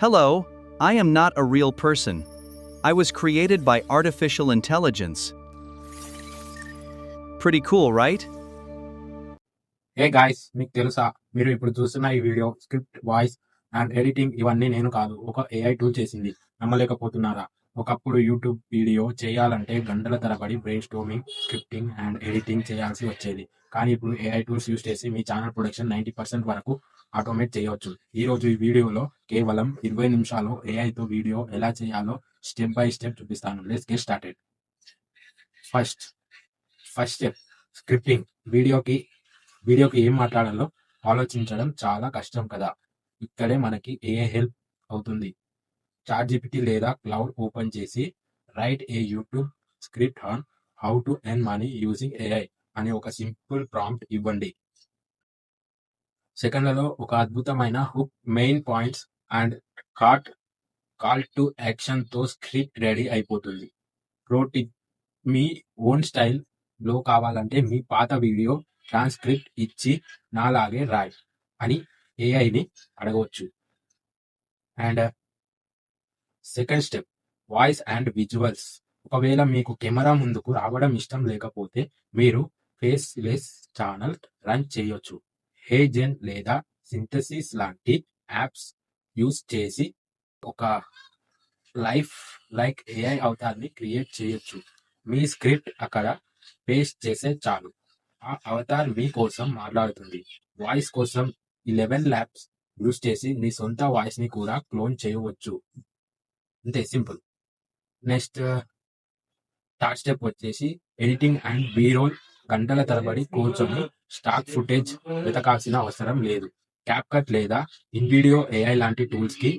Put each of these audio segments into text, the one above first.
Hello, I am not a real person. I was created by artificial intelligence. Pretty cool, right? Hey guys, మీకు తెలుసా? మీరు ఇప్పుడు చూస్తున్న ఈ video script, voice and editing ఇవన్నీ నేను కాదు, ఒక ఏఐ టూల్ చేసింది. నమ్మలేకపోతున్నారా? ఒకప్పుడు యూట్యూబ్ వీడియో చేయాలంటే గంటల తరబడి బ్రెయిన్ స్టోమింగ్, స్క్రిప్టింగ్ అండ్ ఎడిటింగ్ చేయాల్సి వచ్చేది. కానీ ఇప్పుడు ఏఐ టూల్స్ యూస్ చేసి మీ ఛానల్ ప్రొడక్షన్ 90% వరకు ఆటోమేట్ చేయవచ్చు. ఈ రోజు ఈ వీడియోలో కేవలం 20 నిమిషాల్లో ఏఐతో వీడియో ఎలా చేయాలో స్టెప్ బై స్టెప్ చూపిస్తాను. Let's get started. First first step scripting. వీడియోకి ఏం మాట్లాడాలో ఆలోచించడం చాలా కష్టం కదా. ఇక్కడే మనకి ఏఐ హెల్ప్ అవుతుంది. చాట్‌జిపిటి లేదా క్లౌడ్ ఓపెన్ చేసి right A YouTube script on how to earn money using AI అని ఒక సింపుల్ ప్రాంప్ట్ ఇవ్వండి. సెకండ్లలో ఒక అద్భుతమైన hook, main points and call to action తో స్క్రిప్ట్ రెడీ అయిపోతుంది. ప్రో టిప్: మీ ఓన్ స్టైల్ లో కావాలంటే మీ పాత వీడియో ట్రాన్స్క్రిప్ట్ ఇచ్చి నాలాగే రాయ్ అని ఏఐని అడగవచ్చు. And second step voice and visuals. ఒకవేళ మీకు కెమెరా ముందుకు రావడం ఇష్టం లేకపోతే మీరు ఫేస్ లెస్ ఛానల్ రన్ చేయొచ్చు. హేజెన్ లేదా సింథసిస్ లాంటి యాప్స్ యూస్ చేసి ఒక లైక్ ఏఐ అవతార్ని క్రియేట్ చేయొచ్చు. మీ స్క్రిప్ట్ అక్కడ పేస్ట్ చేసే చాలు, ఆ అవతార్ మీ కోసం మాట్లాడుతుంది. వాయిస్ కోసం 11 ల్యాబ్స్ యూస్ చేసి మీ సొంత వాయిస్ ని కూడా క్లోన్ చేయవచ్చు. అంతే, సింపుల్. నెక్స్ట్ థర్డ్ స్టెప్ వచ్చేసి ఎడిటింగ్ అండ్ బీ రోల్. గంటల తరబడి కూర్చొని స్టాక్ ఫుటేజ్ వెతకాల్సిన అవసరం లేదు. క్యాప్కట్ లేదా ఇన్విడియో ఏఐ లాంటి టూల్స్ కి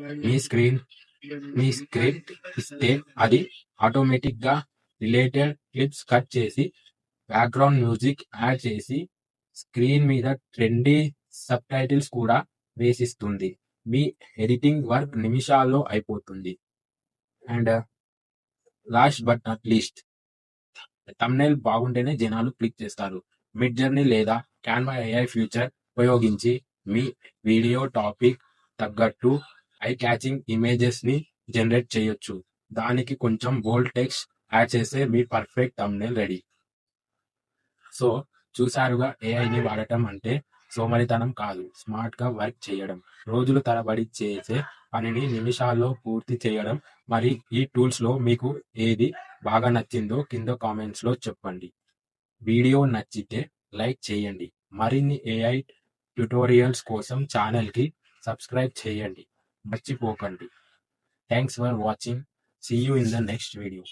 మీ స్క్రిప్ట్ ఇస్తే అది ఆటోమేటిక్ గా రిలేటెడ్ క్లిప్స్ కట్ చేసి బ్యాక్గ్రౌండ్ మ్యూజిక్ యాడ్ చేసి స్క్రీన్ మీద ట్రెండీ సబ్ టైటిల్స్ కూడా వేసిస్తుంది. మీ ఎడిటింగ్ వర్క్ నిమిషాల్లో అయిపోతుంది. And last but not least, thumbnail బాగుంటేనే జనాలు క్లిక్ చేస్తారు. మిడ్ జర్నీ లేదా క్యాన్వా ఏఐ ఫ్యూచర్ ఉపయోగించి మీ వీడియో టాపిక్ తగ్గట్టు ఐ క్యాచింగ్ ఇమేజెస్ ని జనరేట్ చేయొచ్చు. దానికి కొంచెం బోల్డ్ టెక్స్ట్ యాడ్ చేస్తే మీ పర్ఫెక్ట్ థంబ్నెయిల్ రెడీ. సో చూసారుగా, ఏఐని వాడటం అంటే సోమరితనం కాదు, స్మార్ట్ గా వర్క్ చేయడం. రోజులు తరబడి చేసే పనిని నిమిషాల్లో పూర్తి చేయడం. మరి ఈ టూల్స్ లో మీకు ఏది బాగా నచ్చిందో కింద కామెంట్స్ లో చెప్పండి. వీడియో నచ్చితే లైక్ చేయండి. మరిన్ని ఏఐ ట్యుటోరియల్స్ కోసం ఛానల్ కి సబ్స్క్రైబ్ చేయండి మర్చిపోకండి. Thanks for watching. See you in the next video.